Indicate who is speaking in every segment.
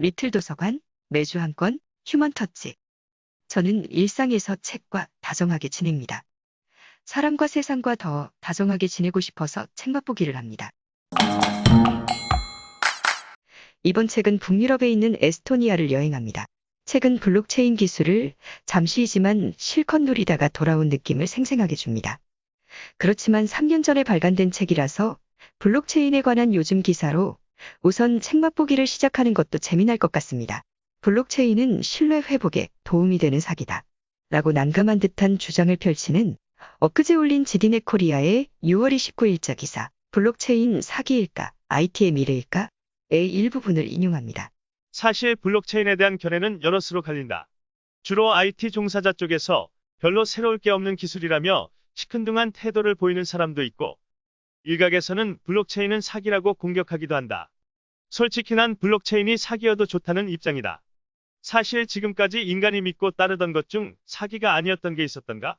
Speaker 1: 리틀 도서관, 매주 한 권, 휴먼 터치. 저는 일상에서 책과 다정하게 지냅니다. 사람과 세상과 더 다정하게 지내고 싶어서 책 맛보기를 합니다. 이번 책은 북유럽에 있는 에스토니아를 여행합니다. 책은 블록체인 기술을 잠시이지만 실컷 누리다가 돌아온 느낌을 생생하게 줍니다. 그렇지만 3년 전에 발간된 책이라서 블록체인에 관한 요즘 기사로 우선 책 맛보기를 시작하는 것도 재미날 것 같습니다. 블록체인은 신뢰 회복에 도움이 되는 사기다. 라고 난감한 듯한 주장을 펼치는 엊그제 올린 지디넷 코리아의 6월 29일자 기사, 블록체인 사기일까, IT의 미래일까? 의 일부분을 인용합니다.
Speaker 2: 사실 블록체인에 대한 견해는 여러 수로 갈린다. 주로 IT 종사자 쪽에서 별로 새로울 게 없는 기술이라며 시큰둥한 태도를 보이는 사람도 있고, 일각에서는 블록체인은 사기라고 공격하기도 한다. 솔직히 난 블록체인이 사기여도 좋다는 입장이다. 사실 지금까지 인간이 믿고 따르던 것 중 사기가 아니었던 게 있었던가?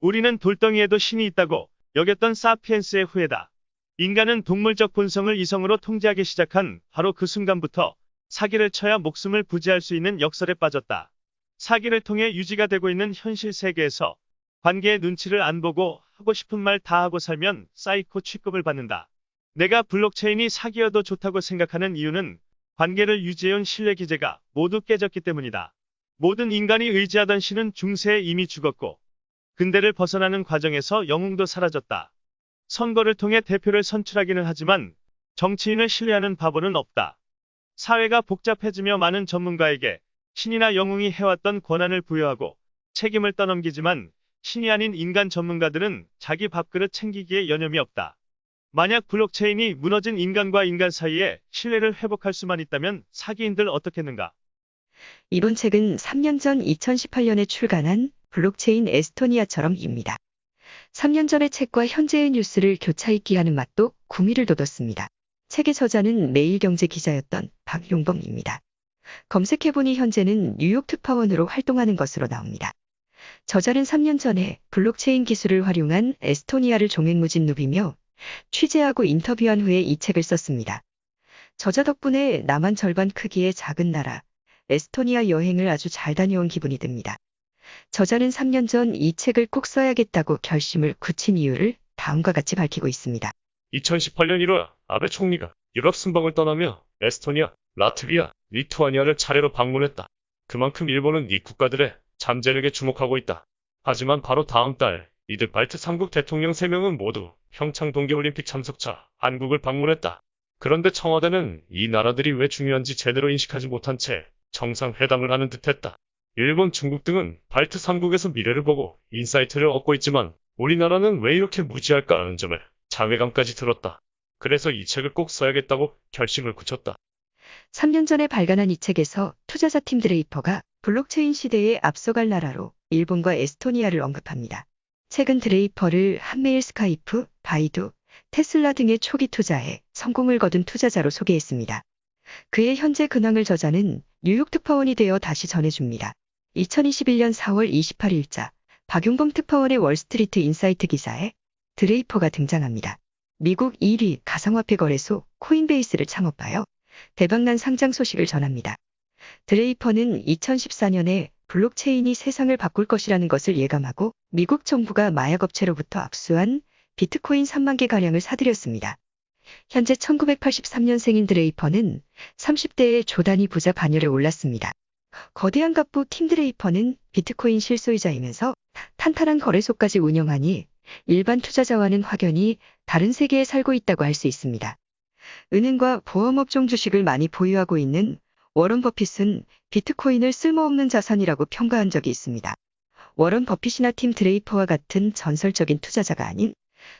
Speaker 2: 우리는 돌덩이에도 신이 있다고 여겼던 사피엔스의 후예다. 인간은 동물적 본성을 이성으로 통제하기 시작한 바로 그 순간부터 사기를 쳐야 목숨을 부지할 수 있는 역설에 빠졌다. 사기를 통해 유지가 되고 있는 현실 세계에서 관계의 눈치를 안 보고 하고 싶은 말 다 하고 살면 사이코 취급을 받는다. 내가 블록체인이 사기여도 좋다고 생각하는 이유는 관계를 유지해온 신뢰 기제가 모두 깨졌기 때문이다. 모든 인간이 의지하던 신은 중세에 이미 죽었고, 근대를 벗어나는 과정에서 영웅도 사라졌다. 선거를 통해 대표를 선출하기는 하지만 정치인을 신뢰하는 바보는 없다. 사회가 복잡해지며 많은 전문가에게 신이나 영웅이 해왔던 권한을 부여하고 책임을 떠넘기지만 신이 아닌 인간 전문가들은 자기 밥그릇 챙기기에 여념이 없다. 만약 블록체인이 무너진 인간과 인간 사이에 신뢰를 회복할 수만 있다면 사기인들 어떻겠는가?
Speaker 1: 이번 책은 3년 전 2018년에 출간한 블록체인 에스토니아처럼입니다. 3년 전의 책과 현재의 뉴스를 교차익기 하는 맛도 구미를 돋웠습니다. 책의 저자는 매일경제 기자였던 박용범입니다. 검색해보니 현재는 뉴욕 특파원으로 활동하는 것으로 나옵니다. 저자는 3년 전에 블록체인 기술을 활용한 에스토니아를 종횡무진 누비며 취재하고 인터뷰한 후에 이 책을 썼습니다. 저자 덕분에 남한 절반 크기의 작은 나라 에스토니아 여행을 아주 잘 다녀온 기분이 듭니다. 저자는 3년 전 이 책을 꼭 써야겠다고 결심을 굳힌 이유를 다음과 같이 밝히고 있습니다.
Speaker 3: 2018년 1월 아베 총리가 유럽 순방을 떠나며 에스토니아, 라트비아, 리투아니아를 차례로 방문했다. 그만큼 일본은 이 국가들의 잠재력에 주목하고 있다. 하지만 바로 다음 달 이들 발트 3국 대통령 3명은 모두 평창 동계올림픽 참석차 한국을 방문했다. 그런데 청와대는 이 나라들이 왜 중요한지 제대로 인식하지 못한 채 정상회담을 하는 듯했다. 일본, 중국 등은 발트 3국에서 미래를 보고 인사이트를 얻고 있지만 우리나라는 왜 이렇게 무지할까라는 점에 자괴감까지 들었다. 그래서 이 책을 꼭 써야겠다고 결심을 굳혔다.
Speaker 1: 3년 전에 발간한 이 책에서 투자자 팀 드레이퍼가 블록체인 시대에 앞서갈 나라로 일본과 에스토니아를 언급합니다. 책은 드레이퍼를 한메일 스카이프, 바이두, 테슬라 등의 초기 투자에 성공을 거둔 투자자로 소개했습니다. 그의 현재 근황을 저자는 뉴욕 특파원이 되어 다시 전해줍니다. 2021년 4월 28일자 박용범 특파원의 월스트리트 인사이트 기사에 드레이퍼가 등장합니다. 미국 1위 가상화폐 거래소 코인베이스를 창업하여 대박난 상장 소식을 전합니다. 드레이퍼는 2014년에 블록체인이 세상을 바꿀 것이라는 것을 예감하고 미국 정부가 마약업체로부터 압수한 비트코인 3만 개가량을 사들였습니다. 현재 1983년생인 드레이퍼는 30대의 조단위 부자 반열에 올랐습니다. 거대한 갑부 팀 드레이퍼는 비트코인 실소유자이면서 탄탄한 거래소까지 운영하니 일반 투자자와는 확연히 다른 세계에 살고 있다고 할 수 있습니다. 은행과 보험업종 주식을 많이 보유하고 있는 워런 버핏은 비트코인을 쓸모없는 자산이라고 평가한 적이 있습니다. 워런 버핏이나 팀 드레이퍼와 같은 전설적인 투자자가 아닌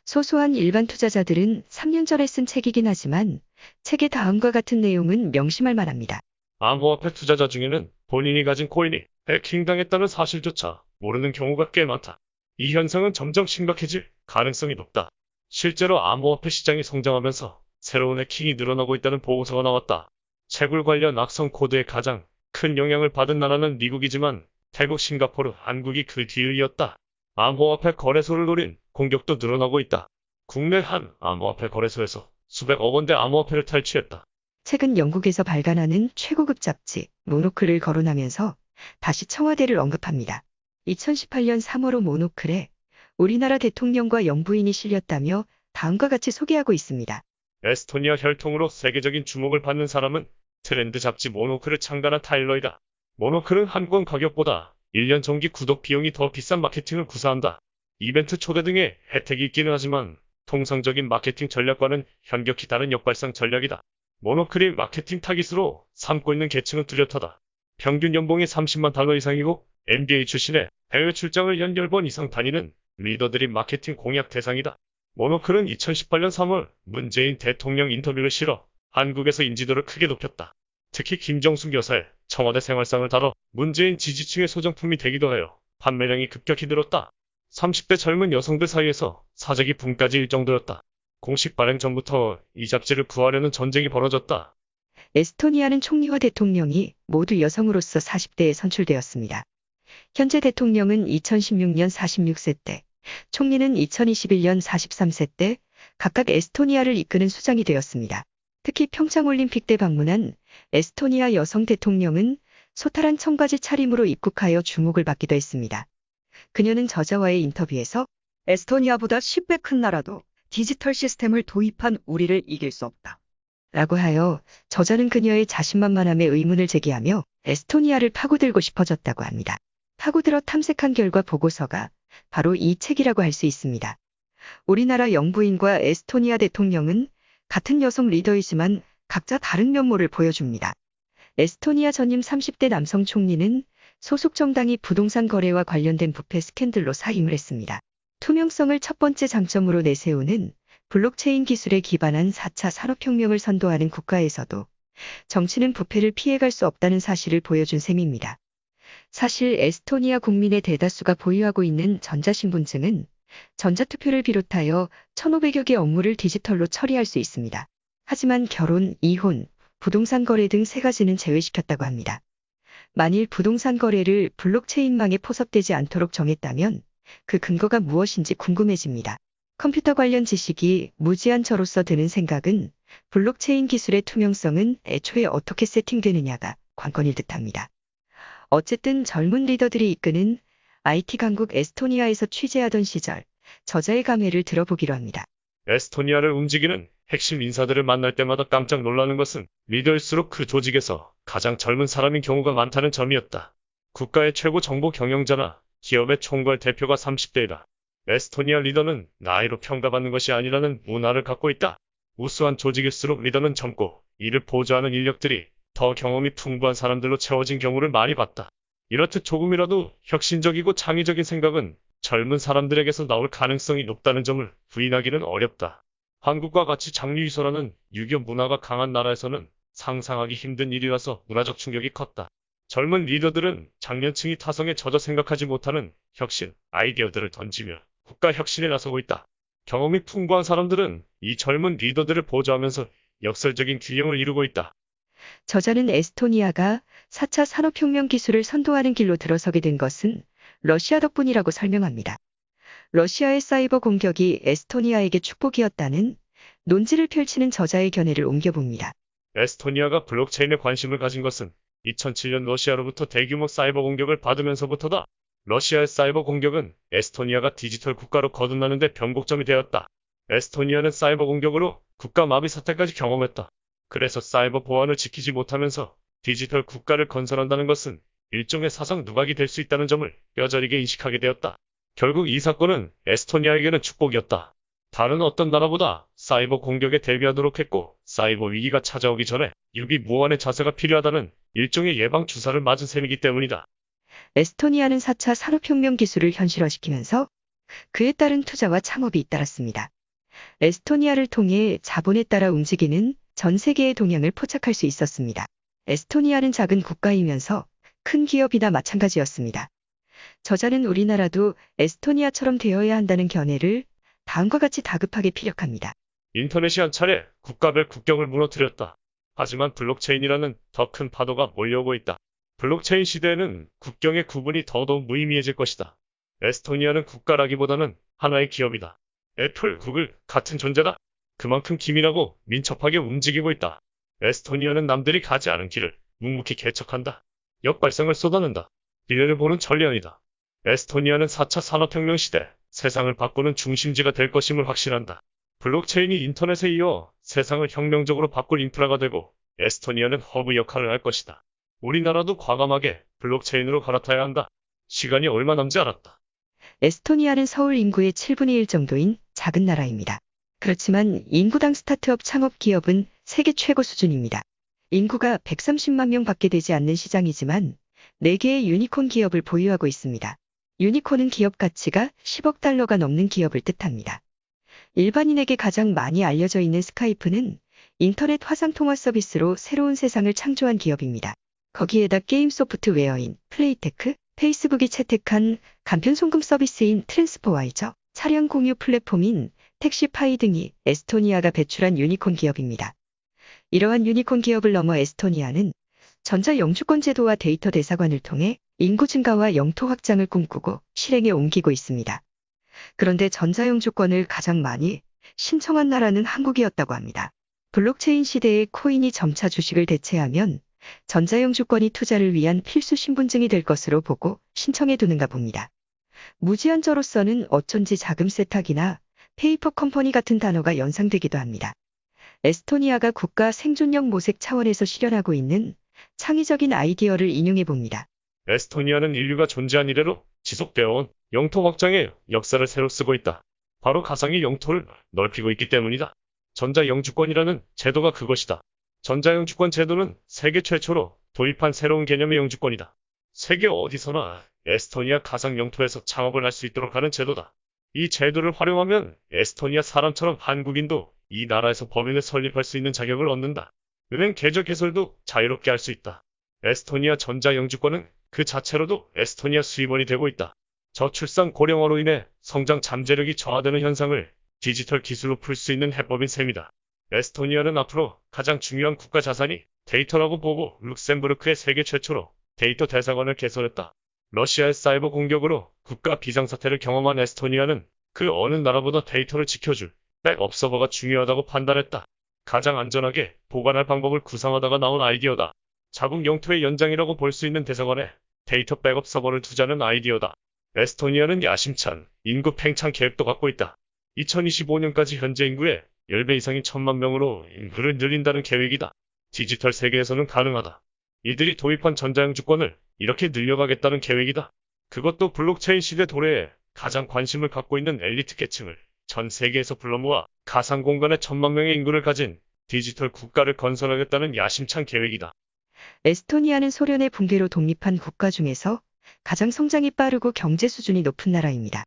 Speaker 1: 소소한 일반 투자자들은 3년 전에 쓴 책이긴 하지만 책의 다음과 같은 내용은 명심할 만합니다.
Speaker 3: 암호화폐 투자자 중에는 본인이 가진 코인이 해킹당했다는 사실조차 모르는 경우가 꽤 많다. 이 현상은 점점 심각해질 가능성이 높다. 실제로 암호화폐 시장이 성장하면서 새로운 해킹이 늘어나고 있다는 보고서가 나왔다. 채굴 관련 악성 코드에 가장 큰 영향을 받은 나라는 미국이지만 태국, 싱가포르, 한국이 그 뒤이었다. 암호화폐 거래소를 노린 공격도 늘어나고 있다. 국내 한 암호화폐 거래소에서 수백억 원대 암호화폐를 탈취했다.
Speaker 1: 최근 영국에서 발간하는 최고급 잡지 모노클을 거론하면서 다시 청와대를 언급합니다. 2018년 3월 모노클에 우리나라 대통령과 영부인이 실렸다며 다음과 같이 소개하고 있습니다.
Speaker 3: 에스토니아 혈통으로 세계적인 주목을 받는 사람은 트렌드 잡지 모노클을 창간한 타일러이다. 모노클은 한권 가격보다 1년 정기 구독 비용이 더 비싼 마케팅을 구사한다. 이벤트 초대 등의 혜택이 있기는 하지만 통상적인 마케팅 전략과는 현격히 다른 역발상 전략이다. 모노클이 마케팅 타깃으로 삼고 있는 계층은 뚜렷하다. 평균 연봉이 30만 달러 이상이고 MBA 출신에 해외 출장을 연 10번 이상 다니는 리더들이 마케팅 공약 대상이다. 모노클은 2018년 3월 문재인 대통령 인터뷰를 실어 한국에서 인지도를 크게 높였다. 특히 김정숙 여사의 청와대 생활상을 다뤄 문재인 지지층의 소장품이 되기도 하여 판매량이 급격히 늘었다. 30대 젊은 여성들 사이에서 사재기 붐까지 일 정도였다. 공식 발행 전부터 이 잡지를 구하려는 전쟁이 벌어졌다.
Speaker 1: 에스토니아는 총리와 대통령이 모두 여성으로서 40대에 선출되었습니다. 현재 대통령은 2016년 46세 때, 총리는 2021년 43세 때 각각 에스토니아를 이끄는 수장이 되었습니다. 특히 평창올림픽 때 방문한 에스토니아 여성 대통령은 소탈한 청바지 차림으로 입국하여 주목을 받기도 했습니다. 그녀는 저자와의 인터뷰에서
Speaker 4: 에스토니아보다 10배 큰 나라도 디지털 시스템을 도입한 우리를 이길 수 없다.
Speaker 1: 라고 하여 저자는 그녀의 자신만만함에 의문을 제기하며 에스토니아를 파고들고 싶어졌다고 합니다. 파고들어 탐색한 결과 보고서가 바로 이 책이라고 할 수 있습니다. 우리나라 영부인과 에스토니아 대통령은 같은 여성 리더이지만 각자 다른 면모를 보여줍니다. 에스토니아 전임 30대 남성 총리는 소속 정당이 부동산 거래와 관련된 부패 스캔들로 사임을 했습니다. 투명성을 첫 번째 장점으로 내세우는 블록체인 기술에 기반한 4차 산업혁명을 선도하는 국가에서도 정치는 부패를 피해갈 수 없다는 사실을 보여준 셈입니다. 사실 에스토니아 국민의 대다수가 보유하고 있는 전자신분증은 전자투표를 비롯하여 1,500여 개 업무를 디지털로 처리할 수 있습니다. 하지만 결혼, 이혼, 부동산 거래 등 3가지는 제외시켰다고 합니다. 만일 부동산 거래를 블록체인망에 포섭되지 않도록 정했다면 그 근거가 무엇인지 궁금해집니다. 컴퓨터 관련 지식이 무지한 저로서 드는 생각은 블록체인 기술의 투명성은 애초에 어떻게 세팅되느냐가 관건일 듯합니다. 어쨌든 젊은 리더들이 이끄는 IT 강국 에스토니아에서 취재하던 시절 저자의 감회를 들어보기로 합니다.
Speaker 3: 에스토니아를 움직이는 핵심 인사들을 만날 때마다 깜짝 놀라는 것은 리더일수록 그 조직에서 가장 젊은 사람인 경우가 많다는 점이었다. 국가의 최고 정보 경영자나 기업의 총괄 대표가 30대이다. 에스토니아 리더는 나이로 평가받는 것이 아니라는 문화를 갖고 있다. 우수한 조직일수록 리더는 젊고 이를 보조하는 인력들이 더 경험이 풍부한 사람들로 채워진 경우를 많이 봤다. 이렇듯 조금이라도 혁신적이고 창의적인 생각은 젊은 사람들에게서 나올 가능성이 높다는 점을 부인하기는 어렵다. 한국과 같이 장류유서라는 유교 문화가 강한 나라에서는 상상하기 힘든 일이라서 문화적 충격이 컸다. 젊은 리더들은 장년층이 타성에 젖어 생각하지 못하는 혁신, 아이디어들을 던지며 국가 혁신에 나서고 있다. 경험이 풍부한 사람들은 이 젊은 리더들을 보조하면서 역설적인 균형을 이루고 있다.
Speaker 1: 저자는 에스토니아가 4차 산업혁명 기술을 선도하는 길로 들어서게 된 것은 러시아 덕분이라고 설명합니다. 러시아의 사이버 공격이 에스토니아에게 축복이었다는 논지를 펼치는 저자의 견해를 옮겨봅니다.
Speaker 3: 에스토니아가 블록체인에 관심을 가진 것은 2007년 러시아로부터 대규모 사이버 공격을 받으면서부터다. 러시아의 사이버 공격은 에스토니아가 디지털 국가로 거듭나는데 변곡점이 되었다. 에스토니아는 사이버 공격으로 국가 마비 사태까지 경험했다. 그래서 사이버 보안을 지키지 못하면서 디지털 국가를 건설한다는 것은 일종의 사상 누각이 될 수 있다는 점을 뼈저리게 인식하게 되었다. 결국 이 사건은 에스토니아에게는 축복이었다. 다른 어떤 나라보다 사이버 공격에 대비하도록 했고 사이버 위기가 찾아오기 전에 유비무원의 자세가 필요하다는 일종의 예방 주사를 맞은 셈이기 때문이다.
Speaker 1: 에스토니아는 4차 산업혁명 기술을 현실화시키면서 그에 따른 투자와 창업이 잇따랐습니다. 에스토니아를 통해 자본에 따라 움직이는 전 세계의 동향을 포착할 수 있었습니다. 에스토니아는 작은 국가이면서 큰 기업이나 마찬가지였습니다. 저자는 우리나라도 에스토니아처럼 되어야 한다는 견해를 다음과 같이 다급하게 피력합니다.
Speaker 3: 인터넷이 한 차례 국가별 국경을 무너뜨렸다. 하지만 블록체인이라는 더 큰 파도가 몰려오고 있다. 블록체인 시대에는 국경의 구분이 더더욱 무의미해질 것이다. 에스토니아는 국가라기보다는 하나의 기업이다. 애플, 구글 같은 존재다. 그만큼 기민하고 민첩하게 움직이고 있다. 에스토니아는 남들이 가지 않은 길을 묵묵히 개척한다. 역발상을 쏟아낸다. 미래를 보는 전례원이다. 에스토니아는 4차 산업혁명 시대 세상을 바꾸는 중심지가 될 것임을 확신한다. 블록체인이 인터넷에 이어 세상을 혁명적으로 바꿀 인프라가 되고 에스토니아는 허브 역할을 할 것이다. 우리나라도 과감하게 블록체인으로 갈아타야 한다. 시간이 얼마 남지 않았다.
Speaker 1: 에스토니아는 서울 인구의 7분의 1 정도인 작은 나라입니다. 그렇지만 인구당 스타트업 창업 기업은 세계 최고 수준입니다. 인구가 130만 명 밖에 되지 않는 시장이지만 4개의 유니콘 기업을 보유하고 있습니다. 유니콘은 기업 가치가 10억 달러가 넘는 기업을 뜻합니다. 일반인에게 가장 많이 알려져 있는 스카이프는 인터넷 화상통화 서비스로 새로운 세상을 창조한 기업입니다. 거기에다 게임 소프트웨어인 플레이테크, 페이스북이 채택한 간편 송금 서비스인 트랜스퍼와이저, 차량 공유 플랫폼인 택시파이 등이 에스토니아가 배출한 유니콘 기업입니다. 이러한 유니콘 기업을 넘어 에스토니아는 전자 영주권 제도와 데이터 대사관을 통해 인구 증가와 영토 확장을 꿈꾸고 실행에 옮기고 있습니다. 그런데 전자 영주권을 가장 많이 신청한 나라는 한국이었다고 합니다. 블록체인 시대의 코인이 점차 주식을 대체하면 전자영주권이 투자를 위한 필수 신분증이 될 것으로 보고 신청해 두는가 봅니다. 무지한저로서는 어쩐지 자금 세탁이나 페이퍼 컴퍼니 같은 단어가 연상되기도 합니다. 에스토니아가 국가 생존력 모색 차원에서 실현하고 있는 창의적인 아이디어를 인용해 봅니다.
Speaker 3: 에스토니아는 인류가 존재한 이래로 지속되어 온 영토 확장의 역사를 새로 쓰고 있다. 바로 가상의 영토를 넓히고 있기 때문이다. 전자영주권이라는 제도가 그것이다. 전자영주권 제도는 세계 최초로 도입한 새로운 개념의 영주권이다. 세계 어디서나 에스토니아 가상 영토에서 창업을 할 수 있도록 하는 제도다. 이 제도를 활용하면 에스토니아 사람처럼 한국인도 이 나라에서 법인을 설립할 수 있는 자격을 얻는다. 은행 계좌 개설도 자유롭게 할 수 있다. 에스토니아 전자영주권은 그 자체로도 에스토니아 수입원이 되고 있다. 저출산 고령화로 인해 성장 잠재력이 저하되는 현상을 디지털 기술로 풀 수 있는 해법인 셈이다. 에스토니아는 앞으로 가장 중요한 국가 자산이 데이터라고 보고 룩셈부르크의 세계 최초로 데이터 대사관을 개설했다. 러시아의 사이버 공격으로 국가 비상사태를 경험한 에스토니아는 그 어느 나라보다 데이터를 지켜줄 백업 서버가 중요하다고 판단했다. 가장 안전하게 보관할 방법을 구상하다가 나온 아이디어다. 자국 영토의 연장이라고 볼 수 있는 대사관에 데이터 백업 서버를 두자는 아이디어다. 에스토니아는 야심찬 인구 팽창 계획도 갖고 있다. 2025년까지 현재 인구의 10배 이상인 1000만 명으로 인구를 늘린다는 계획이다. 디지털 세계에서는 가능하다. 이들이 도입한 전자영주권을 이렇게 늘려가겠다는 계획이다. 그것도 블록체인 시대 도래에 가장 관심을 갖고 있는 엘리트 계층을 전 세계에서 불러 모아 가상 공간에 1000만 명의 인구를 가진 디지털 국가를 건설하겠다는 야심찬 계획이다.
Speaker 1: 에스토니아는 소련의 붕괴로 독립한 국가 중에서 가장 성장이 빠르고 경제 수준이 높은 나라입니다.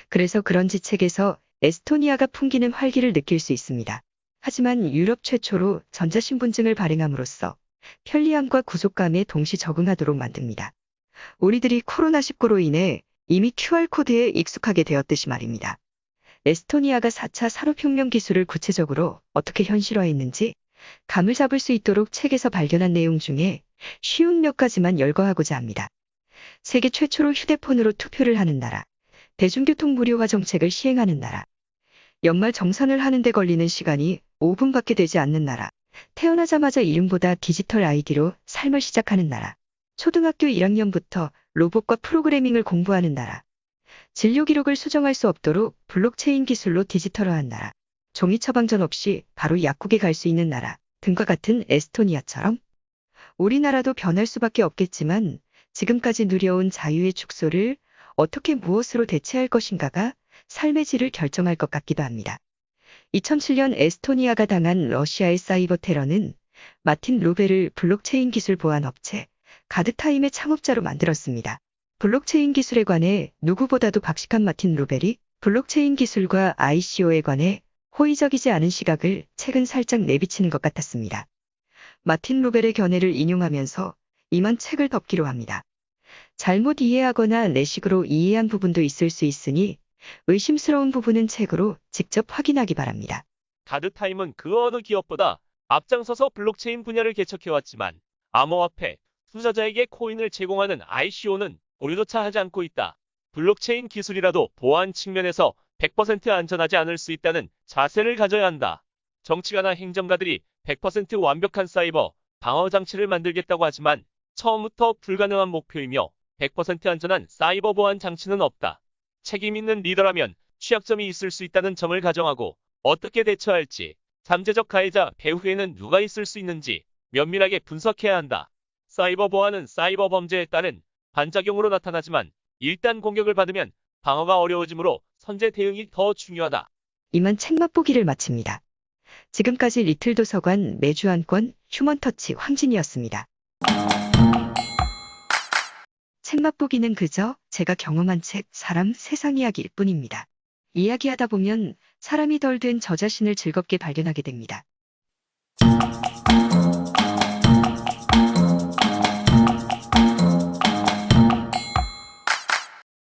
Speaker 1: 그래서 그런 지책에서 에스토니아가 풍기는 활기를 느낄 수 있습니다. 하지만 유럽 최초로 전자신분증을 발행함으로써 편리함과 구속감에 동시 적응하도록 만듭니다. 우리들이 코로나19로 인해 이미 QR코드에 익숙하게 되었듯이 말입니다. 에스토니아가 4차 산업혁명 기술을 구체적으로 어떻게 현실화했는지 감을 잡을 수 있도록 책에서 발견한 내용 중에 쉬운 몇 가지만 열거하고자 합니다. 세계 최초로 휴대폰으로 투표를 하는 나라, 대중교통 무료화 정책을 시행하는 나라, 연말 정산을 하는데 걸리는 시간이 5분밖에 되지 않는 나라, 태어나자마자 이름보다 디지털 아이디로 삶을 시작하는 나라, 초등학교 1학년부터 로봇과 프로그래밍을 공부하는 나라, 진료 기록을 수정할 수 없도록 블록체인 기술로 디지털화한 나라, 종이 처방전 없이 바로 약국에 갈 수 있는 나라 등과 같은 에스토니아처럼 우리나라도 변할 수밖에 없겠지만 지금까지 누려온 자유의 축소를 어떻게 무엇으로 대체할 것인가가 삶의 질을 결정할 것 같기도 합니다. 2007년 에스토니아가 당한 러시아의 사이버 테러는 마틴 루벨을 블록체인 기술 보안 업체 가드타임의 창업자로 만들었습니다. 블록체인 기술에 관해 누구보다도 박식한 마틴 루벨이 블록체인 기술과 ICO에 관해 호의적이지 않은 시각을 최근 살짝 내비치는 것 같았습니다. 마틴 루벨의 견해를 인용하면서 이만 책을 덮기로 합니다. 잘못 이해하거나 내식으로 이해한 부분도 있을 수 있으니 의심스러운 부분은 책으로 직접 확인하기 바랍니다.
Speaker 5: 가드타임은 그 어느 기업보다 앞장서서 블록체인 분야를 개척해왔지만 암호화폐 투자자에게 코인을 제공하는 ICO는 오류조차 하지 않고 있다. 블록체인 기술이라도 보안 측면에서 100% 안전하지 않을 수 있다는 자세를 가져야 한다. 정치가나 행정가들이 100% 완벽한 사이버 방어 장치를 만들겠다고 하지만 처음부터 불가능한 목표이며 100% 안전한 사이버 보안 장치는 없다. 책임 있는 리더라면 취약점이 있을 수 있다는 점을 가정하고 어떻게 대처할지, 잠재적 가해자 배후에는 누가 있을 수 있는지 면밀하게 분석해야 한다. 사이버 보안은 사이버 범죄에 따른 반작용으로 나타나지만 일단 공격을 받으면 방어가 어려워지므로 선제 대응이 더 중요하다.
Speaker 1: 이만 책 맛보기를 마칩니다. 지금까지 리틀 도서관 매주 한 권 휴먼터치 황진이었습니다. 책 맛보기는 그저 제가 경험한 책, 사람, 세상 이야기일 뿐입니다. 이야기하다 보면 사람이 덜 된 저 자신을 즐겁게 발견하게 됩니다.